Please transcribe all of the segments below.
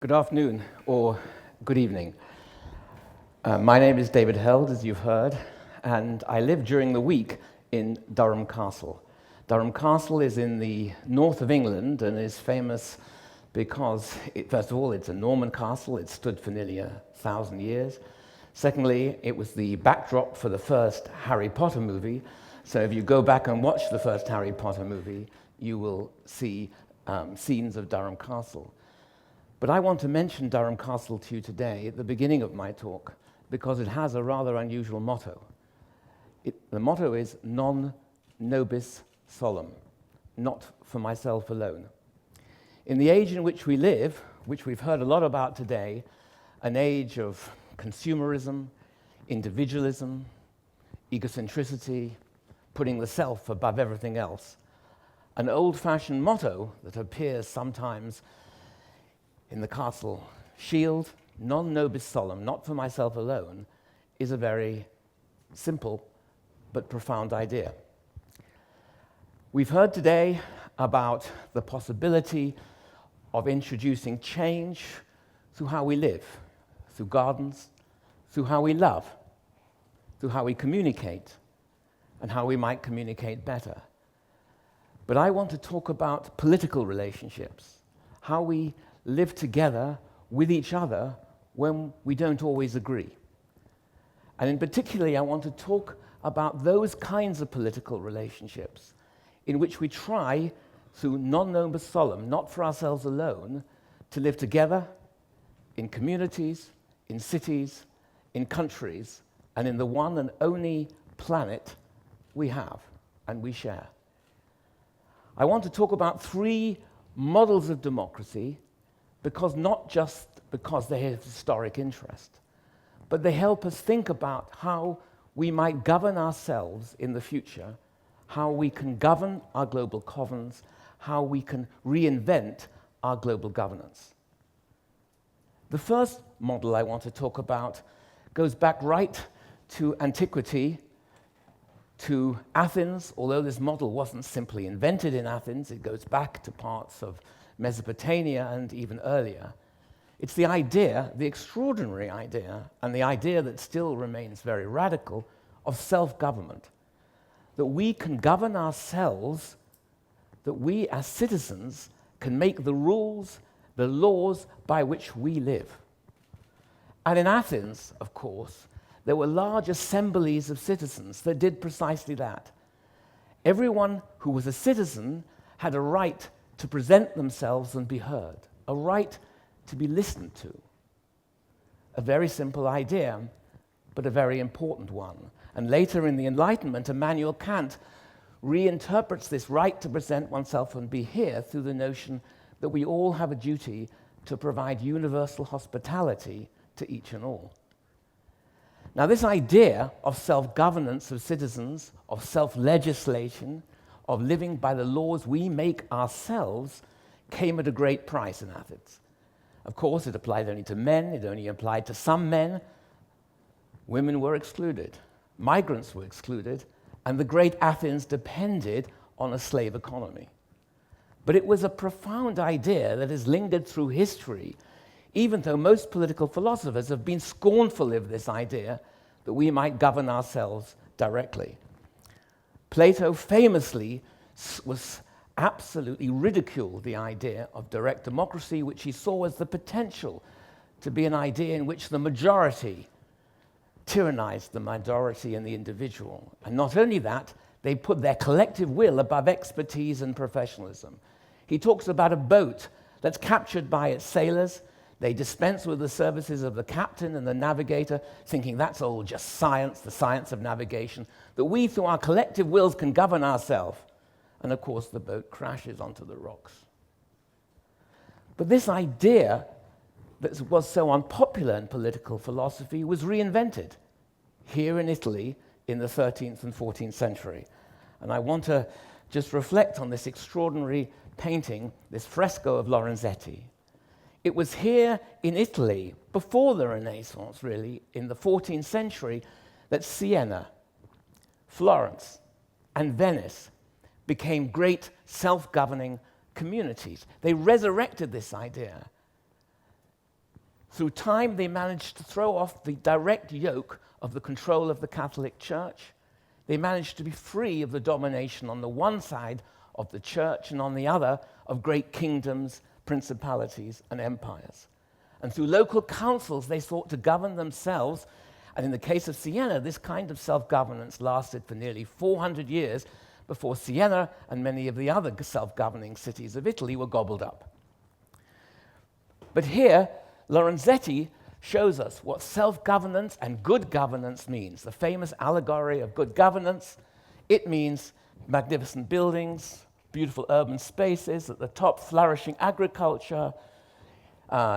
Good afternoon, or good evening. My name is David Held, as you've heard, and I live during the week in Durham Castle. Durham Castle is in the north of England and is famous because, first of all, it's a Norman castle. It stood for nearly 1,000 years. Secondly, it was the backdrop for the first Harry Potter movie. So if you go back and watch the first Harry Potter movie, you will see scenes of Durham Castle. But I want to mention Durham Castle to you today at the beginning of my talk because it has a rather unusual motto. The motto is non nobis solum, not for myself alone. In the age in which we live, which we've heard a lot about today, an age of consumerism, individualism, egocentricity, putting the self above everything else, an old-fashioned motto that appears sometimes in the castle shield, non nobis solum, not for myself alone, is a very simple but profound idea. We've heard today about the possibility of introducing change through how we live, through gardens, through how we love, through how we communicate, and how we might communicate better. But I want to talk about political relationships, how we live together with each other when we don't always agree. And in particular, I want to talk about those kinds of political relationships in which we try, through non nobis solum, not for ourselves alone, to live together in communities, in cities, in countries, and in the one and only planet we have and we share. I want to talk about three models of democracy not just because they have historic interest, but they help us think about how we might govern ourselves in the future, how we can govern our global commons, how we can reinvent our global governance. The first model I want to talk about goes back right to antiquity, to Athens, although this model wasn't simply invented in Athens, it goes back to parts of Mesopotamia and even earlier. It's the idea, the extraordinary idea, and the idea that still remains very radical, of self-government. That we can govern ourselves, that we as citizens can make the rules, the laws by which we live. And in Athens, of course, there were large assemblies of citizens that did precisely that. Everyone who was a citizen had a right to present themselves and be heard, a right to be listened to. A very simple idea, but a very important one. And later in the Enlightenment, Immanuel Kant reinterprets this right to present oneself and be heard through the notion that we all have a duty to provide universal hospitality to each and all. Now, this idea of self-governance of citizens, of self-legislation, of living by the laws we make ourselves, came at a great price in Athens. Of course, it applied only to men, it only applied to some men. Women were excluded, migrants were excluded, and the great Athens depended on a slave economy. But it was a profound idea that has lingered through history, even though most political philosophers have been scornful of this idea that we might govern ourselves directly. Plato famously was absolutely ridiculed the idea of direct democracy, which he saw as the potential to be an idea in which the majority tyrannized the minority and the individual. And not only that, they put their collective will above expertise and professionalism. He talks about a boat that's captured by its sailors. They dispense with the services of the captain and the navigator, thinking that's all just science, the science of navigation, that we, through our collective wills, can govern ourselves. And of course, the boat crashes onto the rocks. But this idea that was so unpopular in political philosophy was reinvented here in Italy in the 13th and 14th century. And I want to just reflect on this extraordinary painting, this fresco of Lorenzetti. It was here in Italy, before the Renaissance really, in the 14th century, that Siena, Florence, and Venice became great self-governing communities. They resurrected this idea. Through time, they managed to throw off the direct yoke of the control of the Catholic Church. They managed to be free of the domination on the one side of the church and on the other of great kingdoms, principalities, and empires. And through local councils, they sought to govern themselves. And in the case of Siena, this kind of self-governance lasted for nearly 400 years before Siena and many of the other self-governing cities of Italy were gobbled up. But here, Lorenzetti shows us what self-governance and good governance means. The famous allegory of good governance. It means magnificent buildings, beautiful urban spaces, at the top flourishing agriculture.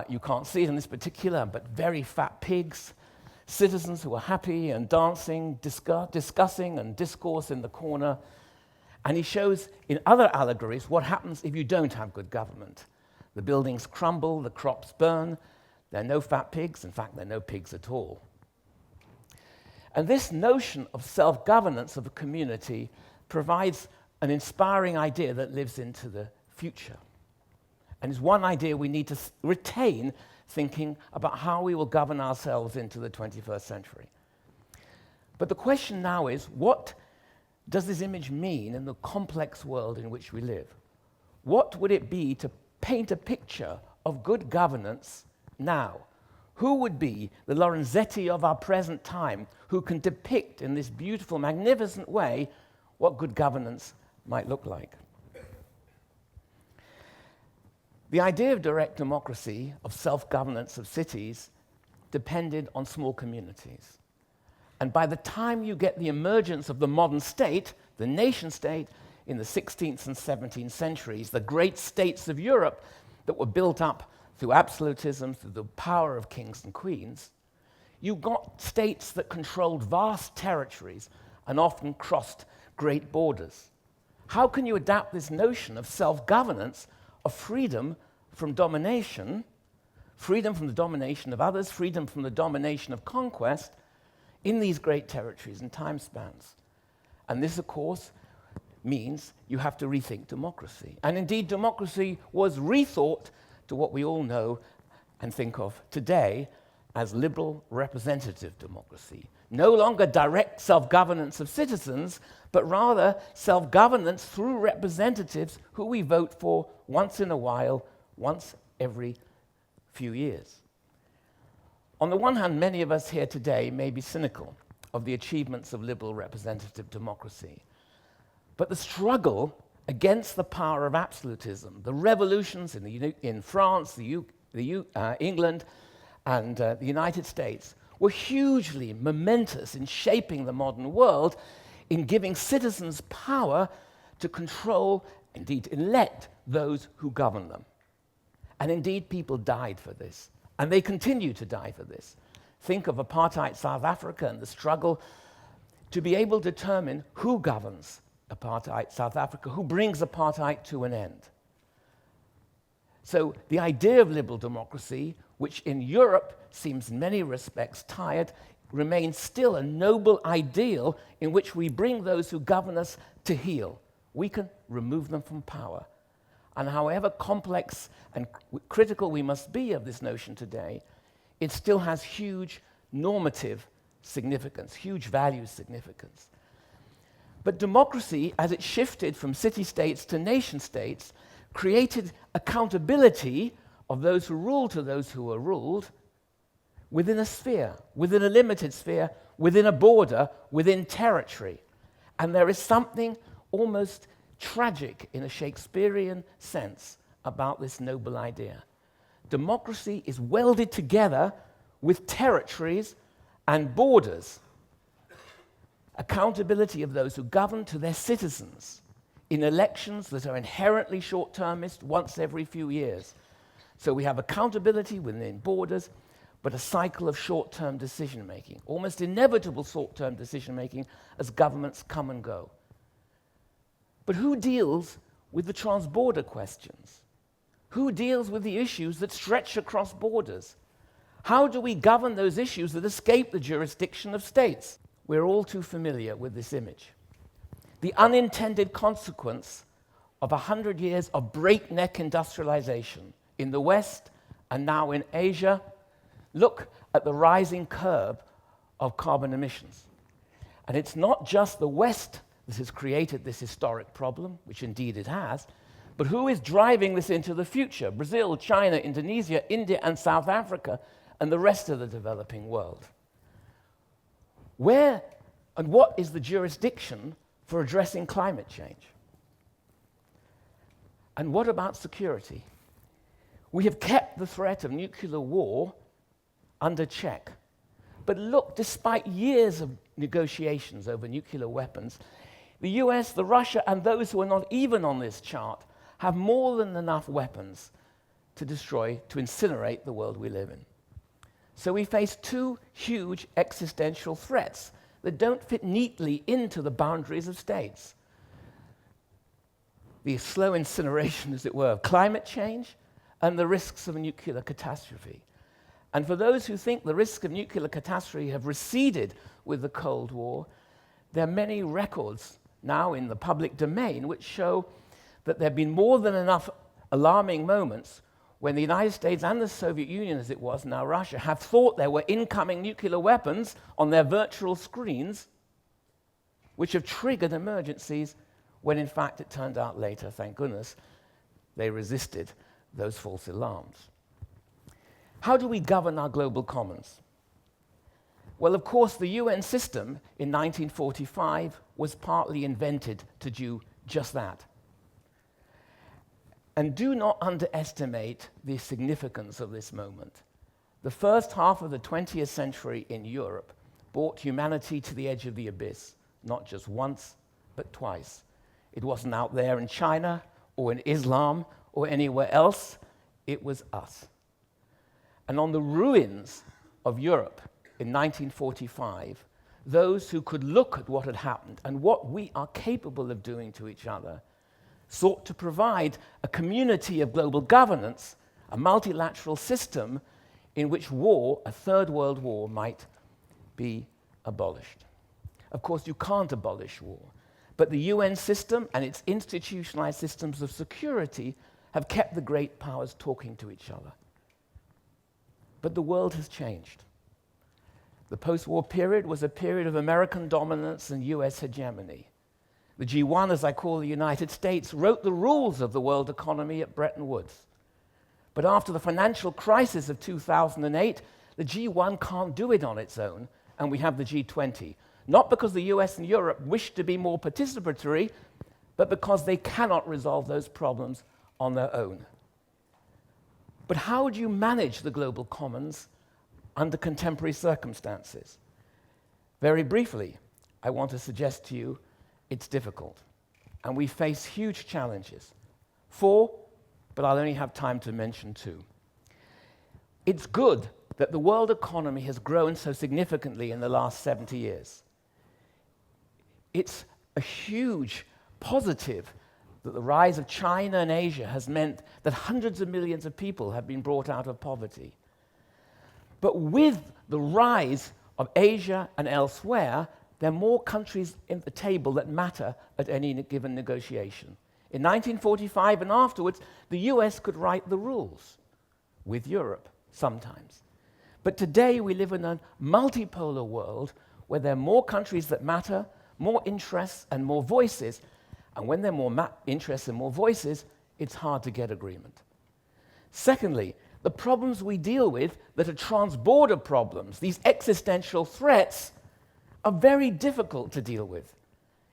You can't see it in this particular, but very fat pigs, citizens who are happy and dancing, discussing and discourse in the corner. And he shows in other allegories what happens if you don't have good government. The buildings crumble, the crops burn, there are no fat pigs, in fact, there are no pigs at all. And this notion of self-governance of a community provides an inspiring idea that lives into the future. And is one idea we need to retain thinking about how we will govern ourselves into the 21st century. But the question now is, what does this image mean in the complex world in which we live? What would it be to paint a picture of good governance now? Who would be the Lorenzetti of our present time who can depict in this beautiful, magnificent way what good governance might look like? The idea of direct democracy, of self-governance of cities, depended on small communities. And by the time you get the emergence of the modern state, the nation-state, in the 16th and 17th centuries, the great states of Europe that were built up through absolutism, through the power of kings and queens, you got states that controlled vast territories and often crossed great borders. How can you adapt this notion of self-governance, of freedom from domination, freedom from the domination of others, freedom from the domination of conquest, in these great territories and time spans? And this, of course, means you have to rethink democracy. And indeed, democracy was rethought to what we all know and think of today as liberal representative democracy. No longer direct self-governance of citizens, but rather self-governance through representatives who we vote for once in a while, once every few years. On the one hand, many of us here today may be cynical of the achievements of liberal representative democracy. But the struggle against the power of absolutism, the revolutions in France, England, and the United States were hugely momentous in shaping the modern world, in giving citizens power to control, indeed elect, those who govern them. And indeed, people died for this, and they continue to die for this. Think of apartheid South Africa and the struggle to be able to determine who governs apartheid South Africa, who brings apartheid to an end. So the idea of liberal democracy, which in Europe seems in many respects tired, remains still a noble ideal in which we bring those who govern us to heel. We can remove them from power. And however complex and critical we must be of this notion today, it still has huge normative significance, huge value significance. But democracy, as it shifted from city-states to nation-states, created accountability of those who rule to those who are ruled within a sphere, within a limited sphere, within a border, within territory. And there is something almost tragic in a Shakespearean sense about this noble idea. Democracy is welded together with territories and borders. Accountability of those who govern to their citizens in elections that are inherently short-termist once every few years. So we have accountability within borders, but a cycle of short-term decision-making, almost inevitable short-term decision-making as governments come and go. But who deals with the transborder questions? Who deals with the issues that stretch across borders? How do we govern those issues that escape the jurisdiction of states? We're all too familiar with this image. The unintended consequence of 100 years of breakneck industrialization in the West and now in Asia, look at the rising curve of carbon emissions. And it's not just the West that has created this historic problem, which indeed it has, but who is driving this into the future? Brazil, China, Indonesia, India, and South Africa, and the rest of the developing world. Where and what is the jurisdiction for addressing climate change? And what about security? We have kept the threat of nuclear war under check. But look, despite years of negotiations over nuclear weapons, the US, the Russia, and those who are not even on this chart have more than enough weapons to destroy, to incinerate the world we live in. So we face two huge existential threats that don't fit neatly into the boundaries of states. The slow incineration, as it were, of climate change and the risks of a nuclear catastrophe. And for those who think the risks of nuclear catastrophe have receded with the Cold War, there are many records now in the public domain which show that there have been more than enough alarming moments when the United States and the Soviet Union, as it was now Russia, have thought there were incoming nuclear weapons on their virtual screens, which have triggered emergencies, when in fact it turned out later, thank goodness, they resisted those false alarms. How do we govern our global commons? Well, of course, the UN system in 1945 was partly invented to do just that. And do not underestimate the significance of this moment. The first half of the 20th century in Europe brought humanity to the edge of the abyss, not just once, but twice. It wasn't out there in China or in Islam or anywhere else. It was us. And on the ruins of Europe in 1945, those who could look at what had happened and what we are capable of doing to each other sought to provide a community of global governance, a multilateral system in which war, a third world war, might be abolished. Of course, you can't abolish war, but the UN system and its institutionalized systems of security have kept the great powers talking to each other. But the world has changed. The post-war period was a period of American dominance and US hegemony. The G1, as I call the United States, wrote the rules of the world economy at Bretton Woods. But after the financial crisis of 2008, the G1 can't do it on its own, and we have the G20. Not because the US and Europe wish to be more participatory, but because they cannot resolve those problems on their own. But how do you manage the global commons under contemporary circumstances? Very briefly, I want to suggest to you it's difficult, and we face huge challenges. 4, but I'll only have time to mention 2. It's good that the world economy has grown so significantly in the last 70 years. It's a huge positive that the rise of China and Asia has meant that hundreds of millions of people have been brought out of poverty. But with the rise of Asia and elsewhere, there are more countries in the table that matter at any given negotiation. In 1945 and afterwards, the US could write the rules, with Europe sometimes. But today we live in a multipolar world where there are more countries that matter, more interests and more voices, and when there are more interests and more voices, it's hard to get agreement. Secondly, the problems we deal with that are transborder problems, these existential threats, are very difficult to deal with.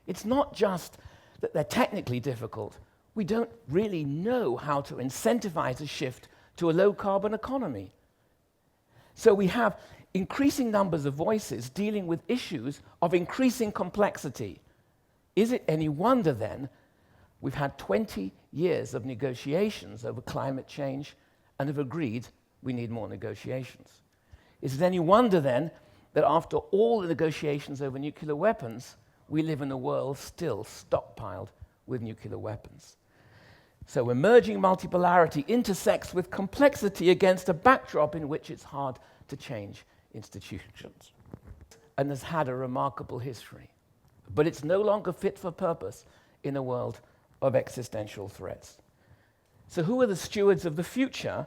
It's not just that they're technically difficult. We don't really know how to incentivize a shift to a low-carbon economy. So we have increasing numbers of voices dealing with issues of increasing complexity. Is it any wonder, then, we've had 20 years of negotiations over climate change and have agreed we need more negotiations? Is it any wonder, then, that after all the negotiations over nuclear weapons, we live in a world still stockpiled with nuclear weapons? So emerging multipolarity intersects with complexity against a backdrop in which it's hard to change institutions, and has had a remarkable history. But it's no longer fit for purpose in a world of existential threats. So who are the stewards of the future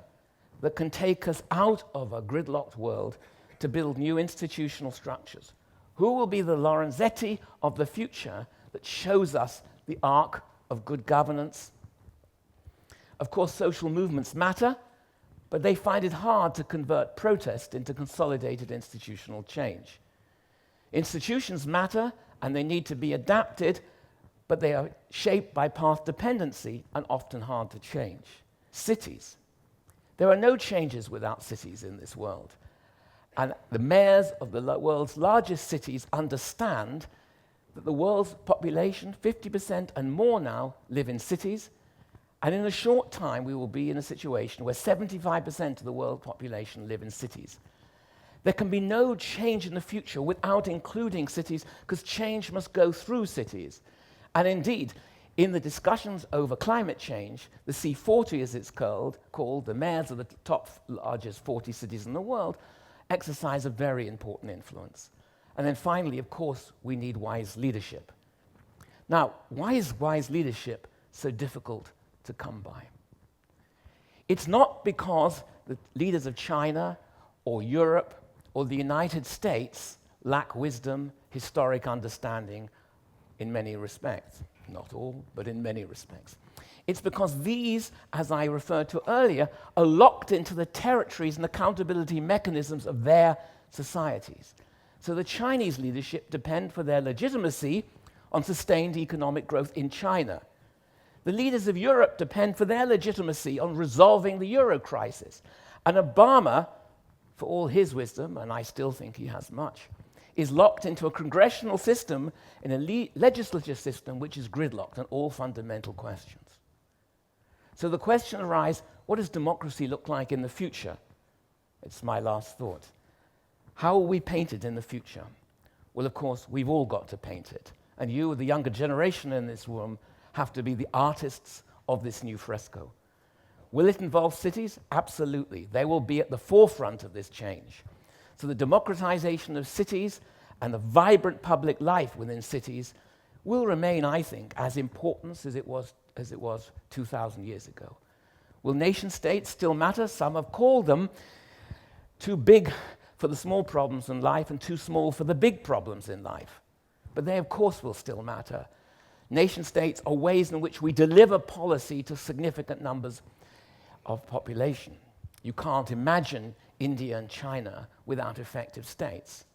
that can take us out of a gridlocked world to build new institutional structures? Who will be the Lorenzetti of the future that shows us the arc of good governance? Of course, social movements matter, but they find it hard to convert protest into consolidated institutional change. Institutions matter, and they need to be adapted, but they are shaped by path dependency and often hard to change. Cities. There are no changes without cities in this world. And the mayors of the world's largest cities understand that the world's population, 50% and more now, live in cities. And in a short time, we will be in a situation where 75% of the world population live in cities. There can be no change in the future without including cities, because change must go through cities. And indeed, in the discussions over climate change, the C40, as it's called, the mayors of the top largest 40 cities in the world, exercise a very important influence. And then finally, of course, we need wise leadership. Now, why is wise leadership so difficult to come by? It's not because the leaders of China or Europe or the United States lack wisdom, historic understanding in many respects. Not all, but in many respects. It's because these, as I referred to earlier, are locked into the territories and accountability mechanisms of their societies. So the Chinese leadership depend for their legitimacy on sustained economic growth in China. The leaders of Europe depend for their legitimacy on resolving the euro crisis. And Obama, for all his wisdom, and I still think he has much, is locked into a congressional system, in a legislative system which is gridlocked on all fundamental questions. So the question arises, what does democracy look like in the future? It's my last thought. How will we paint it in the future? Well, of course, we've all got to paint it. And you, the younger generation in this room, have to be the artists of this new fresco. Will it involve cities? Absolutely. They will be at the forefront of this change. So the democratization of cities and the vibrant public life within cities will remain, I think, as important as it was 2,000 years ago. Will nation-states still matter? Some have called them too big for the small problems in life and too small for the big problems in life. But they, of course, will still matter. Nation-states are ways in which we deliver policy to significant numbers of population. You can't imagine India and China without effective states.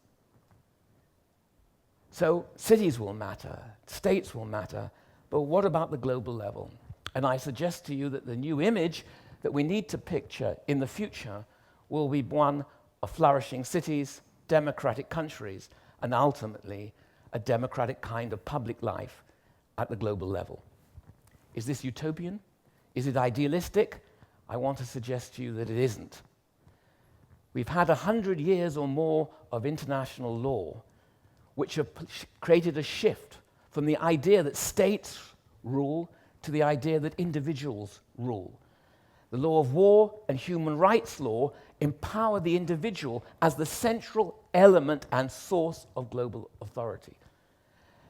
So cities will matter, states will matter, but what about the global level? And I suggest to you that the new image that we need to picture in the future will be one of flourishing cities, democratic countries, and ultimately a democratic kind of public life at the global level. Is this utopian? Is it idealistic? I want to suggest to you that it isn't. We've had 100 years or more of international law which have created a shift from the idea that states rule to the idea that individuals rule. The law of war and human rights law empower the individual as the central element and source of global authority.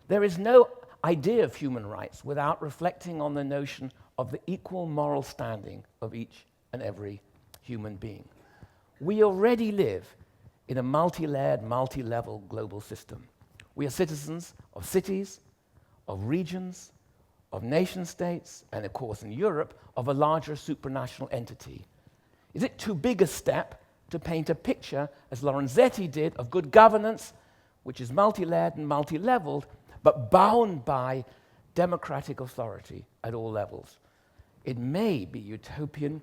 There is no idea of human rights without reflecting on the notion of the equal moral standing of each and every human being. We already live in a multi-layered, multi-level global system. We are citizens of cities, of regions, of nation-states, and of course in Europe, of a larger supranational entity. Is it too big a step to paint a picture, as Lorenzetti did, of good governance, which is multi-layered and multi-leveled, but bound by democratic authority at all levels? It may be utopian,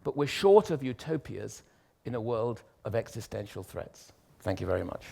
but we're short of utopias in a world of existential threats. Thank you very much.